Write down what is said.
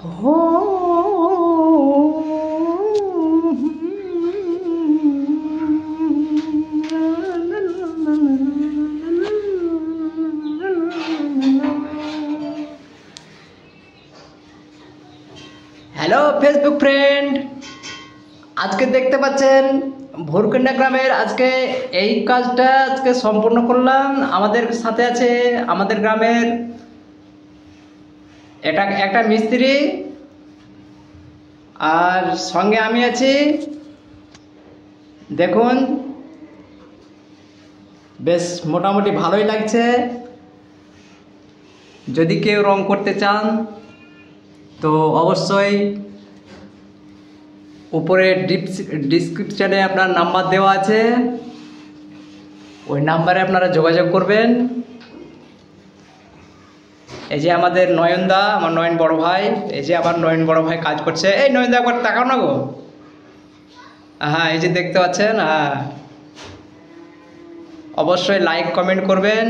हो hello Facebook friend, আজকে দেখতে পাচ্ছেন ভোরকন্যা গ্রামের আজকে এই কাজটা আজকে সম্পূর্ণ করলাম। আমাদের সাথে আছে আমাদের গ্রামের এটা একটা মিস্ত্রি, আর সঙ্গে আমি আছি। দেখুন, বেশ মোটামুটি ভালোই লাগছে। যদি কেউ রং করতে চান তো অবশ্যই উপরে ডিসক্রিপশানে আপনার নাম্বার দেওয়া আছে, ওই নাম্বারে আপনারা যোগাযোগ করবেন। এই যে আমাদের নয়নদা, আমার নয়ন বড় ভাই, এই যে আমার নয়ন বড় ভাই কাজ করছে। এই নয়নদা একবার তাকাও না গো। হ্যাঁ, এই যে দেখতে পাচ্ছেন। হ্যাঁ, অবশ্যই লাইক কমেন্ট করবেন।